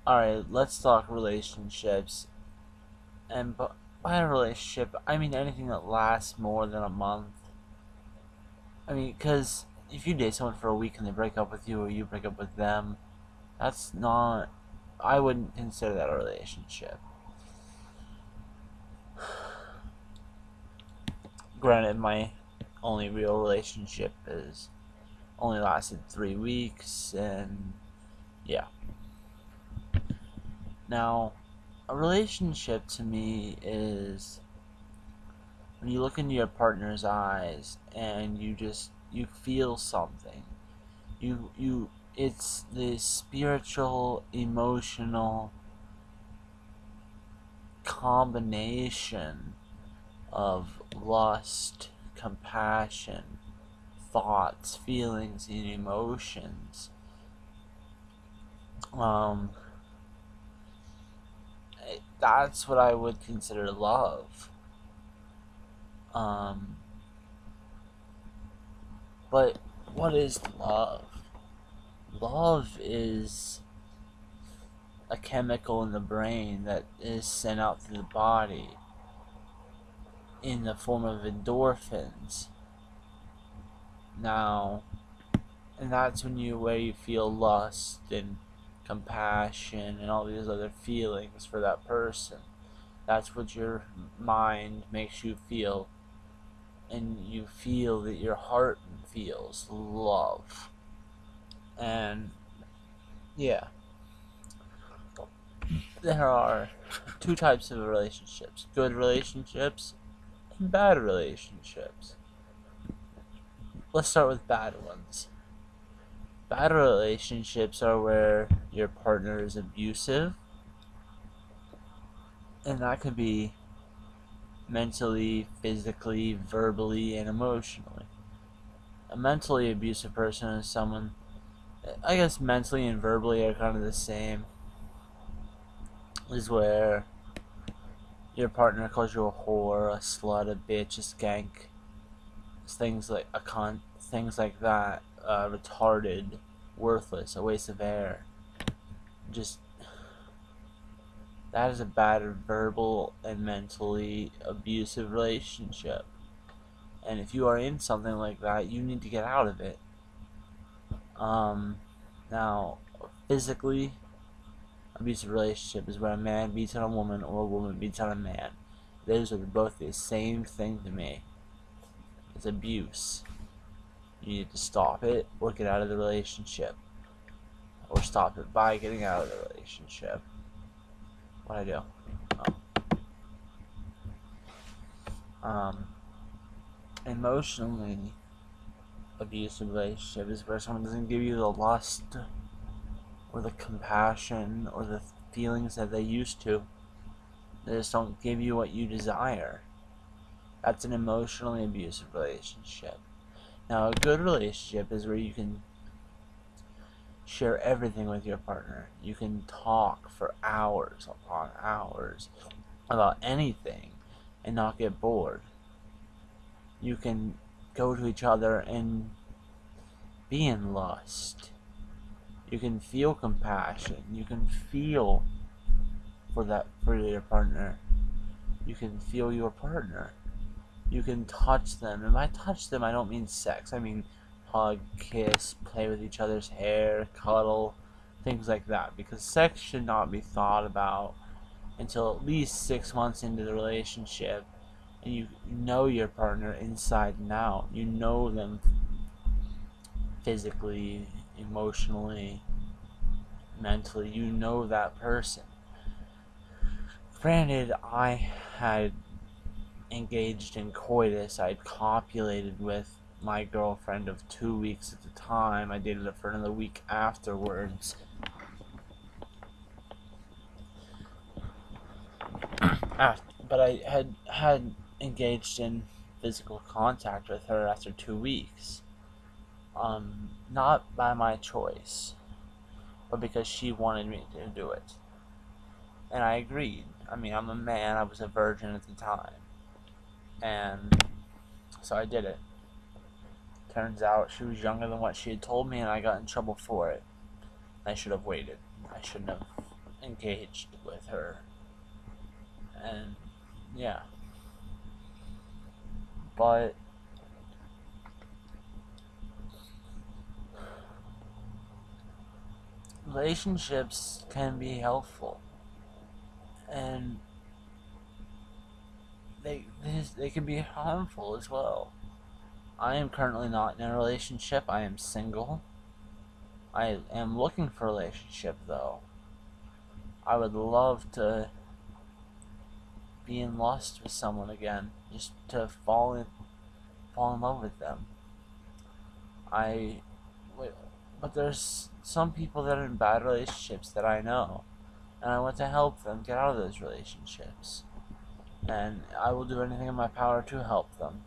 Alright, let's talk relationships. And by a relationship, I mean anything that lasts more than a month. I mean, because if you date someone for a week and they break up with you or you break up with them, that's not. I wouldn't consider that a relationship. Granted, my only real relationship is only lasted 3 weeks, and yeah. Now, a relationship to me is when you look into your partner's eyes and you feel something. You it's the spiritual, emotional combination of lust, compassion, thoughts, feelings, and emotions. Um, that's what I would consider love. Um, but what is love? Love is a chemical in the brain that is sent out through the body in the form of endorphins. Now, and that's where you feel lust and compassion and all these other feelings for that person. That's what your mind makes you feel, and you feel that your heart feels love. And yeah, there are two types of relationships: good relationships and bad relationships. Let's start with bad ones. Bad relationships are where your partner is abusive, and that could be mentally, physically, verbally, and emotionally. A mentally abusive person is someone, I guess mentally and verbally are kind of the same, is where your partner calls you a whore, a slut, a bitch, a skank, things like a cunt, things like that, retarded, worthless, a waste of air. Just, that is a bad verbal and mentally abusive relationship. And if you are in something like that, you need to get out of it. Now, physically abusive relationship is where a man beats on a woman or a woman beats on a man. Those are both the same thing to me. It's abuse. You need to stop it or get out of the relationship. Or stop it by getting out of the relationship. What I do? Emotionally abusive relationship is where someone doesn't give you the lust or the compassion or the feelings that they used to. They just don't give you what you desire. That's an emotionally abusive relationship. Now, a good relationship is where you can share everything with your partner. You can talk for hours upon hours about anything and not get bored. You can go to each other and be in lust. You can feel compassion. You can feel for your partner. You can feel your partner. You can touch them. And by touch them, I don't mean sex. I mean hug, kiss, play with each other's hair, cuddle, things like that. Because sex should not be thought about until at least 6 months into the relationship, and you know your partner inside and out. You know them physically, emotionally, mentally. You know that person. Granted, I had engaged in coitus. I'd copulated with my girlfriend of 2 weeks at the time. I dated her for another week afterwards. But I had engaged in physical contact with her after 2 weeks. Not by my choice, but because she wanted me to do it. And I agreed. I mean, I'm a man, I was a virgin at the time. And so I did it. Turns out she was younger than what she had told me, and I got in trouble for it. I should have waited. I shouldn't have engaged with her. And yeah. But relationships can be helpful, and they can be harmful as well. I am currently not in a relationship. I am single. I am looking for a relationship though. I would love to be in lust with someone again, just to fall in love with them. I, but there's some people that are in bad relationships that I know, and I want to help them get out of those relationships. And I will do anything in my power to help them.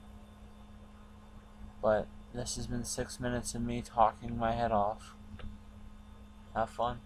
But this has been 6 minutes of me talking my head off. Have fun.